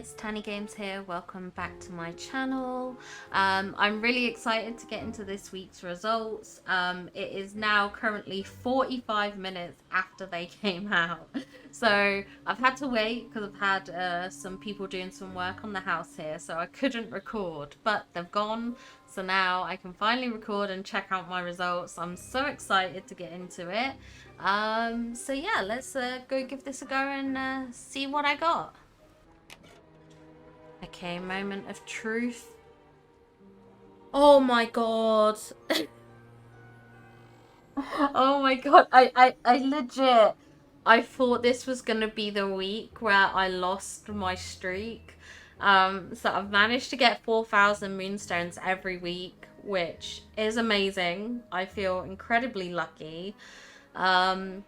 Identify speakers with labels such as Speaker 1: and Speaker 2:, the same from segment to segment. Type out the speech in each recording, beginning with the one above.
Speaker 1: guys, Tani Games here. Welcome back to my channel. I'm really excited to get into this week's results. It is now currently 45 minutes after they came out. So I've had to wait because I've had some people doing some work on the house here, so I couldn't record, but they've gone. So now I can finally record and check out my results. I'm so excited to get into it. So yeah, let's go give this a go and see what I got. Okay, moment of truth. Oh my god. Oh my god. I legit, I thought this was gonna be the week where I lost my streak. So I've managed to get 4,000 moonstones every week, which is amazing. I feel incredibly lucky. Um,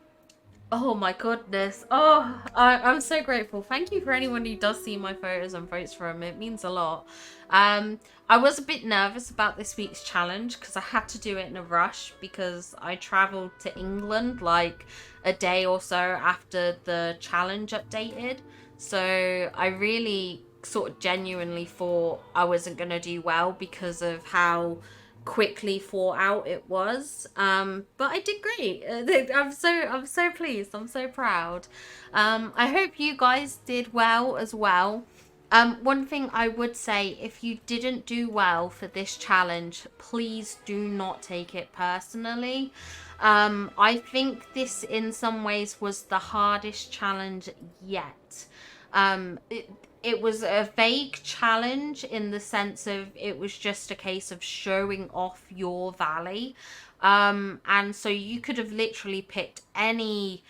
Speaker 1: Oh my goodness. Oh, I'm so grateful. Thank you for anyone who does see my photos and votes for them. It means a lot. I was a bit nervous about this week's challenge because I had to do it in a rush because I traveled to England like a day or so after the challenge updated. So I really sort of genuinely thought I wasn't going to do well because of how quickly thought out it was, but I did great. I'm so pleased. I'm so proud. I hope you guys did well as well. One thing I would say, if you didn't do well for this challenge, please do not take it personally. I think this in some ways was the hardest challenge yet. It was a vague challenge in the sense of it was just a case of showing off your valley. And so you could have literally picked any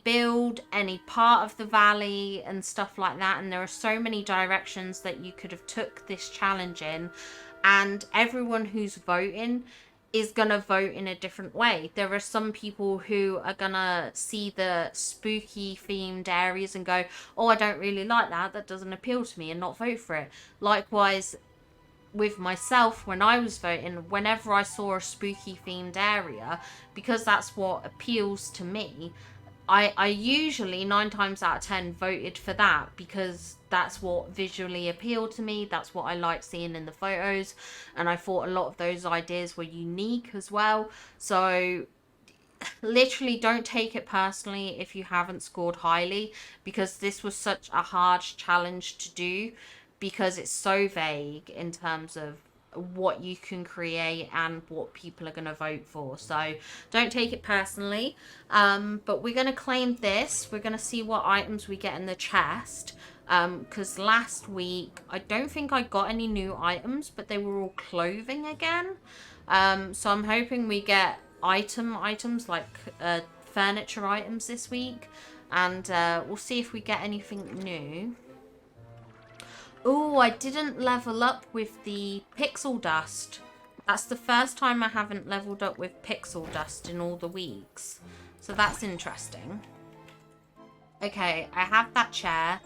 Speaker 1: build, any part of the valley and stuff like that, and there are so many directions that you could have took this challenge in, and everyone who's voting is gonna vote in a different way. There are some people who are gonna see the spooky themed areas and go, oh, I don't really like that, that doesn't appeal to me, and not vote for it. Likewise with myself, when I was voting, whenever I saw a spooky themed area, because that's what appeals to me, I usually 9 times out of 10 voted for that because that's what visually appealed to me. That's what I liked seeing in the photos. And I thought a lot of those ideas were unique as well. So literally don't take it personally if you haven't scored highly, because this was such a hard challenge to do because it's so vague in terms of what you can create and what people are going to vote for. So don't take it personally. But we're going to claim this. We're going to see what items we get in the chest. Because last week I don't think I got any new items, but they were all clothing again. So I'm hoping we get items like furniture items this week, and we'll see if we get anything new. Oh, I didn't level up with the pixel dust. That's the first time I haven't leveled up with pixel dust in all the weeks. So that's interesting. Okay, I have that chair.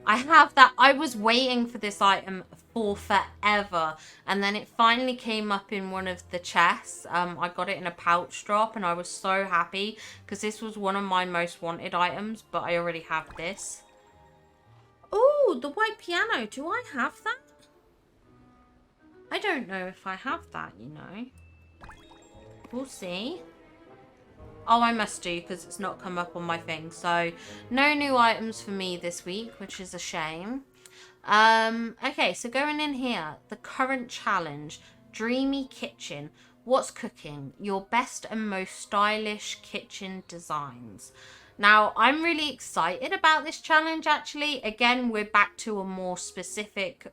Speaker 1: I have that. I was waiting for this item for forever. And then it finally came up in one of the chests. I got it in a pouch drop and I was so happy because this was one of my most wanted items, but I already have this. Oh, the white piano. Do I have that? I don't know if I have that, you know. We'll see. Oh, I must do because it's not come up on my thing. So, no new items for me this week, which is a shame. Okay, so going in here, the current challenge, Dreamy Kitchen. What's cooking? Your best and most stylish kitchen designs. Now, I'm really excited about this challenge, actually. Again, we're back to a more specific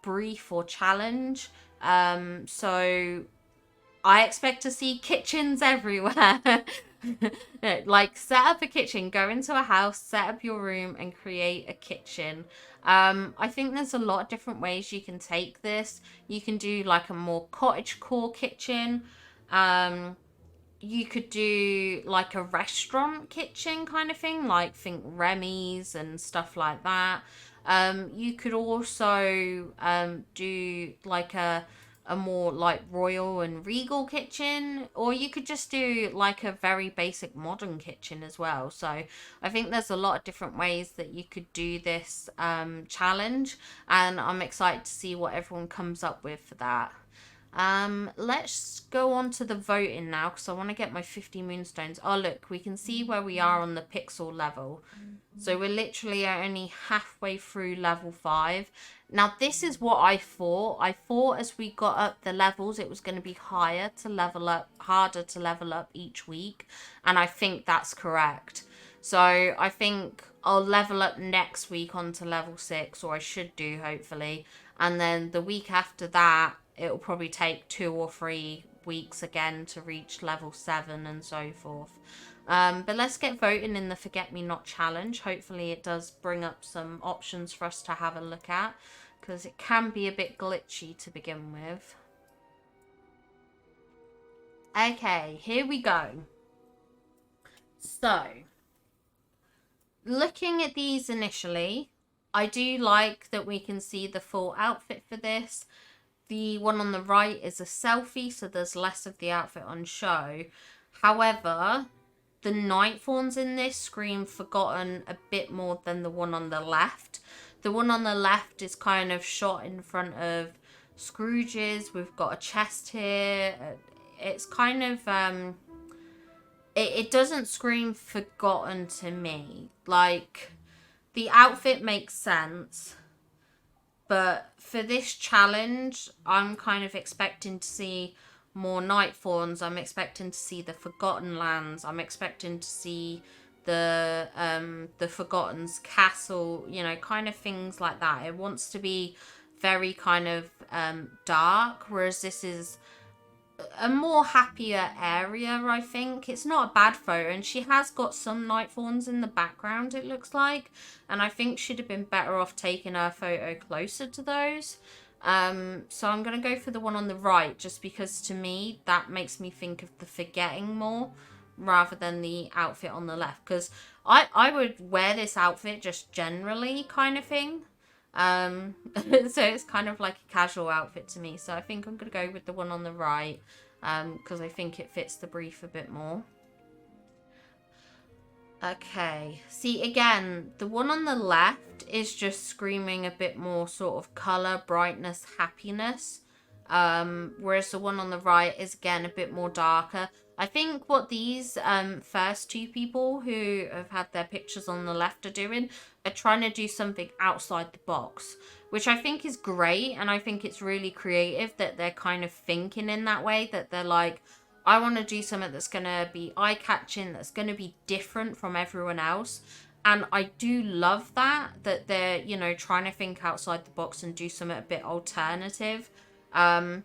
Speaker 1: brief or challenge. So I expect to see kitchens everywhere. Like, set up a kitchen, go into a house, set up your room and create a kitchen. I think there's a lot of different ways you can take this. You can do like a more cottagecore kitchen. You could do like a restaurant kitchen kind of thing, like think Remy's and stuff like that. You could also do like a a more like royal and regal kitchen, or you could just do like a very basic modern kitchen as well. So I think there's a lot of different ways that you could do this challenge, and I'm excited to see what everyone comes up with for that. Let's go on to the voting now because I want to get my 50 moonstones. Oh, look, we can see where we are on the pixel level. So we're literally only halfway through level 5. Now, this is what I thought. I thought as we got up the levels, it was going to be higher to level up, harder to level up each week. And I think that's correct. So I think I'll level up next week onto level 6, or I should do, hopefully. And then the week after that, it'll probably take 2 or 3 weeks again to reach level 7 and so forth. But let's get voting in the Forget Me Not challenge. Hopefully it does bring up some options for us to have a look at, because it can be a bit glitchy to begin with. Okay, here we go. So, looking at these initially, I do like that we can see the full outfit for this. The one on the right is a selfie, so there's less of the outfit on show. However, the night fawns in this scream Forgotten a bit more than the one on the left. The one on the left is kind of shot in front of Scrooge's. We've got a chest here. It's kind of it doesn't scream Forgotten to me. Like, the outfit makes sense, but for this challenge, I'm kind of expecting to see more night fawns. I'm expecting to see the Forgotten Lands. I'm expecting to see the Forgotten's castle, you know, kind of things like that. It wants to be very kind of dark, whereas this is a more happier area, I think. It's not a bad photo, and she has got some night fawns in the background, it looks like, and I think she'd have been better off taking her photo closer to those. So I'm gonna go for the one on the right, just because to me that makes me think of the Forgetting more rather than the outfit on the left, because I would wear this outfit just generally kind of thing. So it's kind of like a casual outfit to me. So I think I'm going to go with the one on the right, because I think it fits the brief a bit more. Okay, see, again, the one on the left is just screaming a bit more sort of colour, brightness, happiness. Whereas the one on the right is, again, a bit more darker. I think what these first two people who have had their pictures on the left are doing are trying to do something outside the box, which I think is great, and I think it's really creative that they're kind of thinking in that way, that they're like, I want to do something that's going to be eye-catching, that's going to be different from everyone else. And I do love that they're, you know, trying to think outside the box and do something a bit alternative. But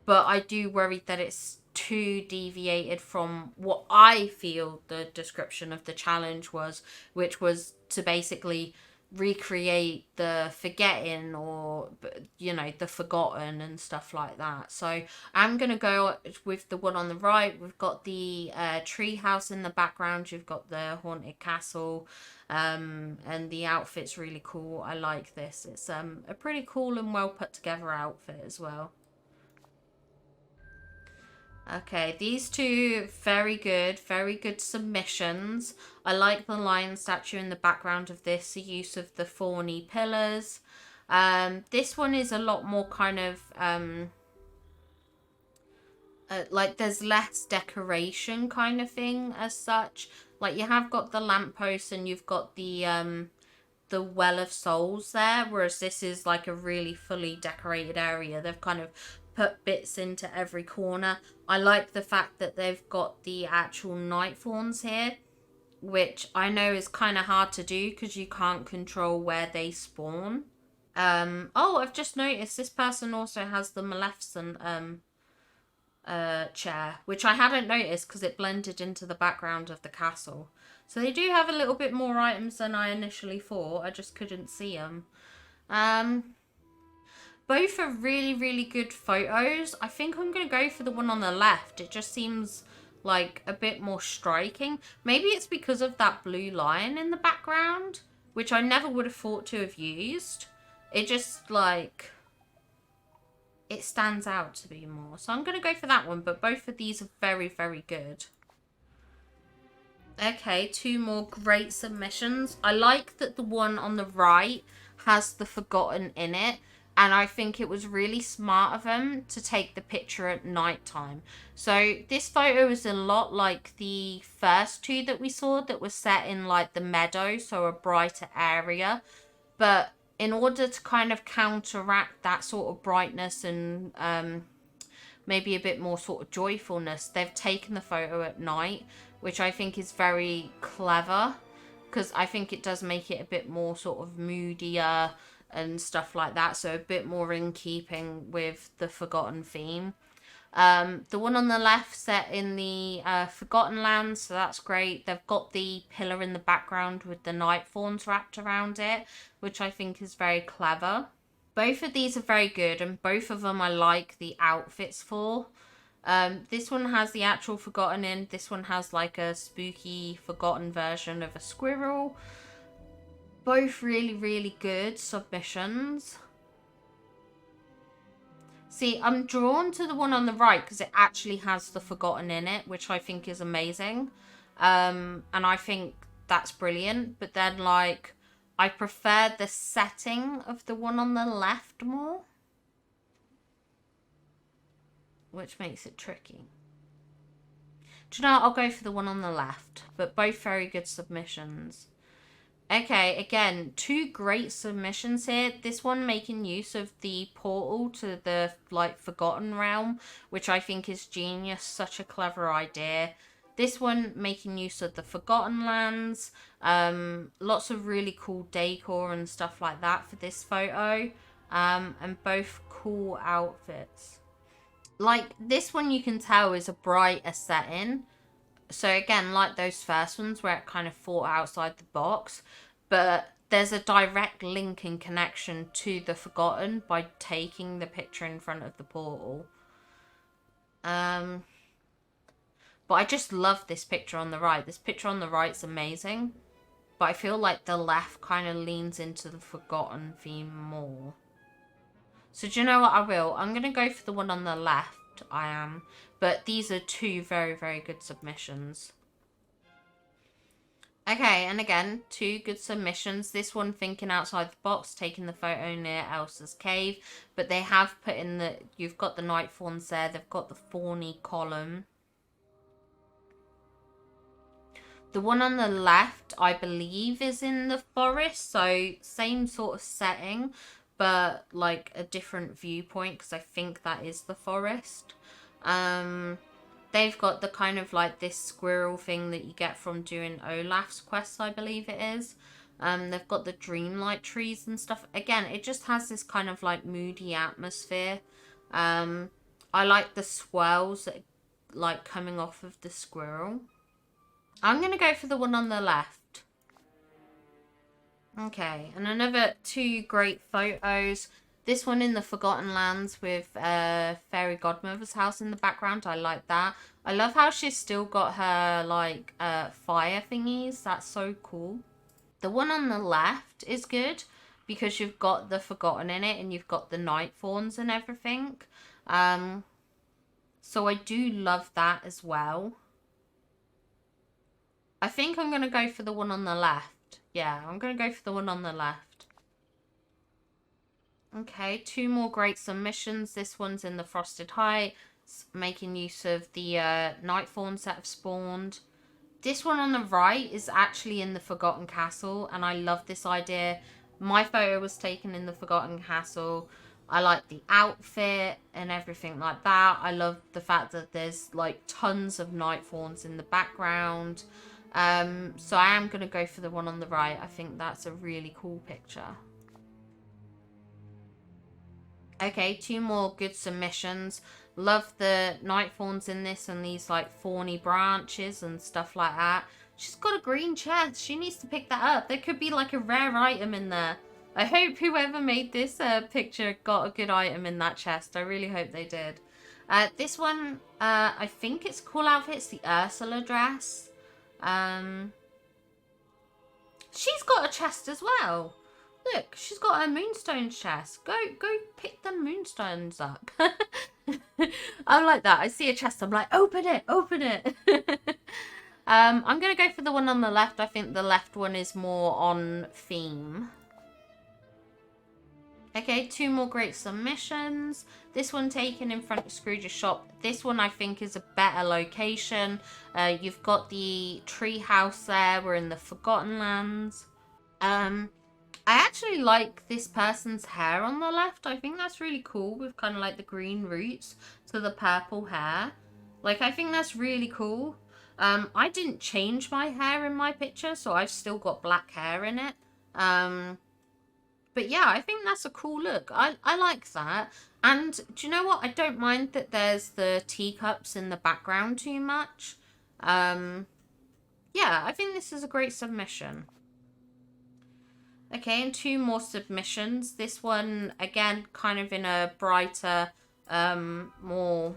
Speaker 1: I do worry that it's too deviated from what I feel the description of the challenge was, which was to basically recreate the forgetting, or, you know, the forgotten and stuff like that. So I'm gonna go with the one on the right. We've got the tree house in the background, you've got the haunted castle, and the outfit's really cool. I like this. It's a pretty cool and well put together outfit as well. Okay, these two, very good submissions. I like the lion statue in the background of this, the use of the thorny pillars. This one is a lot more kind of, like there's less decoration kind of thing as such. Like you have got the lamppost and you've got the Well of Souls there, whereas this is like a really fully decorated area. They've kind of put bits into every corner. I like the fact that they've got the actual night fawns here, which I know is kind of hard to do because you can't control where they spawn. Oh, I've just noticed this person also has the Maleficent chair, which I hadn't noticed because it blended into the background of the castle. So they do have a little bit more items than I initially thought. I just couldn't see them. Both are really good photos. I think I'm going to go for the one on the left. It just seems like a bit more striking. Maybe it's because of that blue lion in the background, which I never would have thought to have used. It just like... it stands out to be more. So I'm going to go for that one, but both of these are very, very good. Okay, 2 more great submissions. I like that the one on the right has the Forgotten in it. And I think it was really smart of them to take the picture at night time. So this photo is a lot like the first 2 that we saw that were set in like the meadow, so a brighter area. But in order to kind of counteract that sort of brightness and maybe a bit more sort of joyfulness, they've taken the photo at night, which I think is very clever, because I think it does make it a bit more sort of moodier and stuff like that, so a bit more in keeping with the Forgotten theme. The one on the left set in the Forgotten Lands, so that's great. They've got the pillar in the background with the night fawns wrapped around it, which I think is very clever. Both of these are very good, and both of them I like the outfits for. This one has the actual Forgotten in. This one has like a spooky Forgotten version of a squirrel. Both really, really good submissions. See, I'm drawn to the one on the right because it actually has the Forgotten in it, which I think is amazing. And I think that's brilliant. But then, like, I prefer the setting of the one on the left more, which makes it tricky. Do you know what? I'll go for the one on the left, but both very good submissions. Okay, again, 2 great submissions here. This one making use of the portal to the, like, Forgotten Realm, which I think is genius. Such a clever idea. This one making use of the Forgotten Lands. Lots of really cool decor and stuff like that for this photo. And both cool outfits. Like, this one you can tell is a brighter setting. So again, like those first ones where it kind of thought outside the box, but there's a direct link and connection to the Forgotten by taking the picture in front of the portal. But I just love this picture on the right. This picture on the right's amazing, but I feel like the left kind of leans into the Forgotten theme more. So do you know what I will? I'm going to go for the one on the left. I am. But these are 2 very, very good submissions. Okay, and again, 2 good submissions. This one thinking outside the box, taking the photo near Elsa's cave. But they have put in the... You've got the night fawns there. They've got the fawny column. The one on the left, I believe, is in the forest. So, same sort of setting, but like a different viewpoint, because I think that is the forest. They've got the kind of like this squirrel thing that you get from doing Olaf's quest, I believe it is. They've got the dreamlight trees and stuff. Again, it just has this kind of like moody atmosphere. I like the swirls that are like coming off of the squirrel. I'm going to go for the one on the left. Okay, and another 2 great photos. This one in the Forgotten Lands with Fairy Godmother's house in the background. I like that. I love how she's still got her, like, fire thingies. That's so cool. The one on the left is good because you've got the Forgotten in it and you've got the night fawns and everything. So I do love that as well. I think I'm going to go for the one on the left. Yeah, I'm going to go for the one on the left. Okay, 2 more great submissions. This one's in the Frosted Heights, making use of the night fawns that have spawned. This one on the right is actually in the Forgotten Castle, and I love this idea. My photo was taken in the Forgotten Castle. I like the outfit and everything like that. I love the fact that there's like tons of night fawns in the background. So I am going to go for the one on the right. I think that's a really cool picture. Okay, 2 more good submissions. Love the night fawns in this and these like thorny branches and stuff like that. She's got a green chest. She needs to pick that up. There could be like a rare item in there. I hope whoever made this picture got a good item in that chest. I really hope they did. This one, I think it's a cool outfit. It's the Ursula dress. She's got a chest as well. Look, she's got her moonstone chest. Go pick the moonstones up. I'm like that. I see a chest. I'm like, open it, open it. I'm gonna go for the one on the left. I think the left one is more on theme. Okay, 2 more great submissions. This one taken in front of Scrooge's shop. This one I think is a better location. You've got the tree house there. We're in the Forgotten Lands. I actually like this person's hair on the left. I think that's really cool with kind of like the green roots to the purple hair. Like, I think that's really cool. I didn't change my hair in my picture, so I've still got black hair in it. But yeah, I think that's a cool look. I like that. And do you know what? I don't mind that there's the teacups in the background too much. Yeah, I think this is a great submission. Okay, and 2 more submissions. This one, again, kind of in a brighter, more,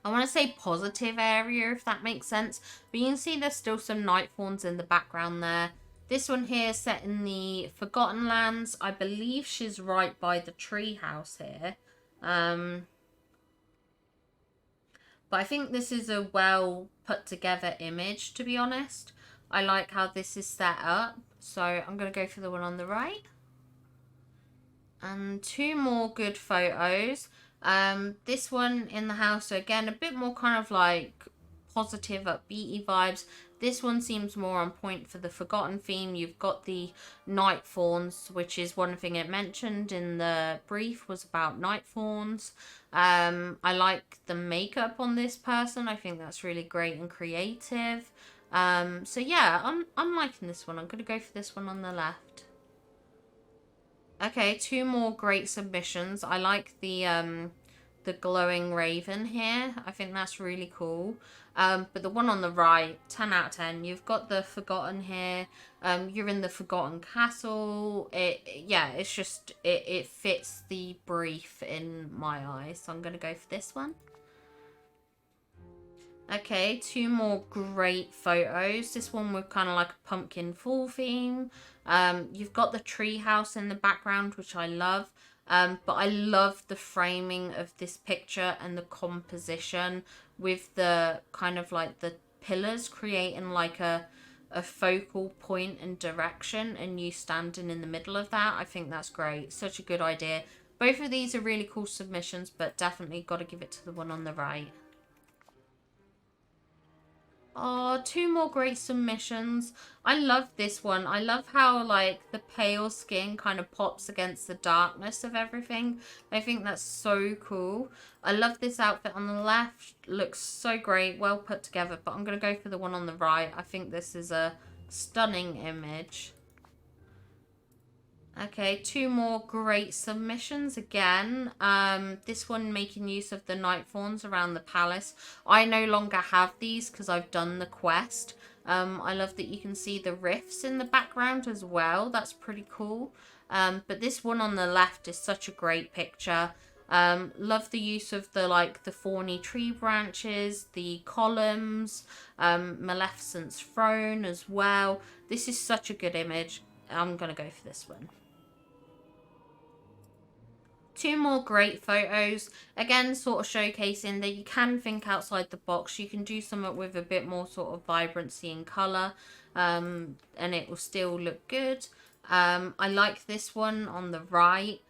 Speaker 1: I want to say positive area, if that makes sense. But you can see there's still some night fawns in the background there. This one here set in the Forgotten Lands. I believe she's right by the tree house here. But I think this is a well put together image, to be honest. I like how this is set up. So I'm going to go for the one on the right. And 2 more good photos. This one in the house, so again, a bit more kind of like positive, upbeaty vibes. This one seems more on point for the Forgotten theme. You've got the night fawns, which is one thing it mentioned in the brief was about night fawns. I like the makeup on this person. I think that's really great and creative. So yeah, I'm liking this one. I'm going to go for this one on the left. Okay, 2 more great submissions. I like the glowing raven here. I think that's really cool. But the one on the right, 10 out of 10. You've got the Forgotten here. You're in the Forgotten Castle. It's just, it fits the brief in my eyes. So I'm going to go for this one. Okay, 2 more great photos. This one with kind of like a pumpkin fall theme. You've got the tree house in the background, which I love. But I love the framing of this picture and the composition with the kind of like the pillars creating like a focal point and direction, and you standing in the middle of that. I think that's great. Such a good idea. Both of these are really cool submissions, but definitely got to give it to the one on the right. Oh, 2 more great submissions. I love this one. I love how, like, the pale skin kind of pops against the darkness of everything. I think that's so cool. I love this outfit on the left. Looks so great. Well put together. But I'm going to go for the one on the right. I think this is a stunning image. Okay, 2 more great submissions again. This one making use of the night fawns around the palace. I no longer have these because I've done the quest. I love that you can see the rifts in the background as well. That's pretty cool. But this one on the left is such a great picture. Love the use of the thorny tree branches, the columns, Maleficent's throne as well. This is such a good image. I'm gonna go for this one. 2 more great photos. Again, sort of showcasing that you can think outside the box. You can do something with a bit more sort of vibrancy and colour. And it will still look good. I like this one on the right.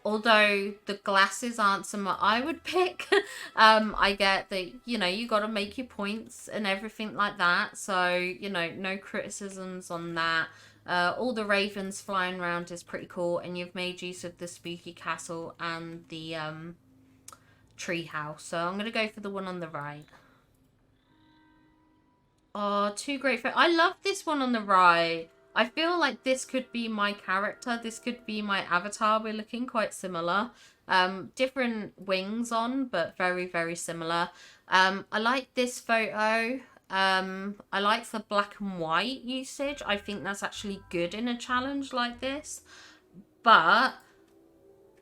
Speaker 1: Although the glasses aren't something I would pick. I get that, you got to make your points and everything like that. So, no criticisms on that. All the ravens flying around is pretty cool, and you've made use of the spooky castle and the tree house. So I'm going to go for the one on the right. Oh, 2 great photos. I love this one on the right. I feel like this could be my character. This could be my avatar. We're looking quite similar. Different wings on, but very, very similar. I like this photo. I like the black and white usage. I think that's actually good in a challenge like this. But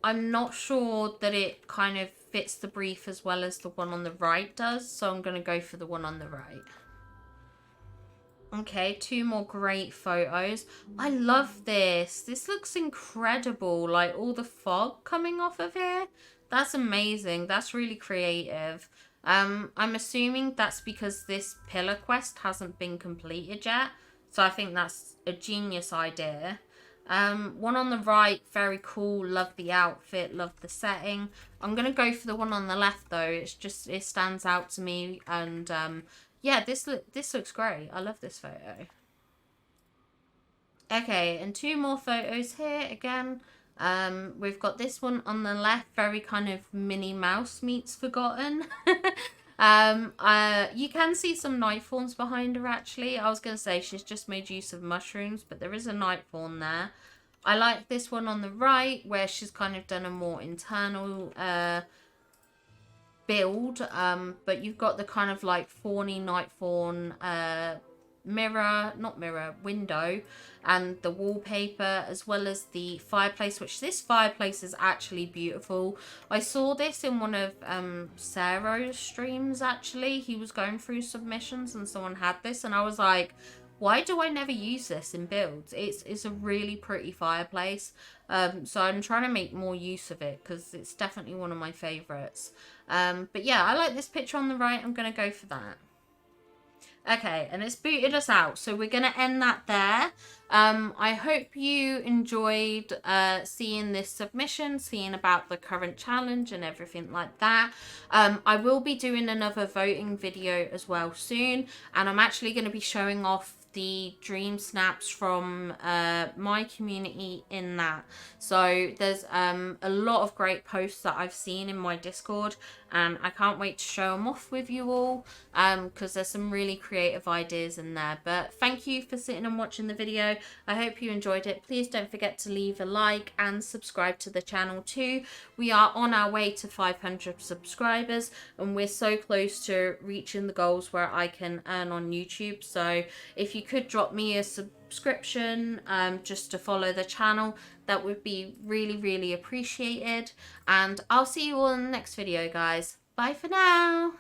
Speaker 1: I'm not sure that it kind of fits the brief as well as the one on the right does. So I'm going to go for the one on the right. Okay, two more great photos. I love this. This looks incredible. Like all the fog coming off of here. That's amazing. That's really creative. I'm assuming that's because this pillar quest hasn't been completed yet. So I think that's a genius idea. One on the right, very cool. Love the outfit, love the setting. I'm gonna go for the one on the left though. It's just it stands out to me, and yeah, this looks great. I love this photo. Okay, and two more photos here again. We've got this one on the left, very kind of Minnie Mouse meets Forgotten. You can see some night fawns behind her actually. I was gonna say she's just made use of mushrooms, but there is a night fawn there. I like this one on the right where she's kind of done a more internal build, but you've got the kind of like fawny night fawn window, and the wallpaper, as well as the fireplace, which this fireplace is actually beautiful. I saw this in one of Sarah's streams actually. He was going through submissions and someone had this, and I was like, why do I never use this in builds? It's a really pretty fireplace. So I'm trying to make more use of it because it's definitely one of my favorites. But yeah, I like this picture on the right. I'm going to go for that. Okay, and it's booted us out, so we're going to end that there. I hope you enjoyed seeing this submission, seeing about the current challenge and everything like that. I will be doing another voting video as well soon, and I'm actually going to be showing off the Dreamsnaps from my community in that. So there's a lot of great posts that I've seen in my Discord, and I can't wait to show them off with you all, because there's some really creative ideas in there. But thank you for sitting and watching the video. I hope you enjoyed it. Please don't forget to leave a like and subscribe to the channel too. We are on our way to 500 subscribers, and we're so close to reaching the goals where I can earn on YouTube. So if you could drop me a subscription just to follow the channel, that would be really appreciated. And I'll see you all in the next video, guys. Bye for now.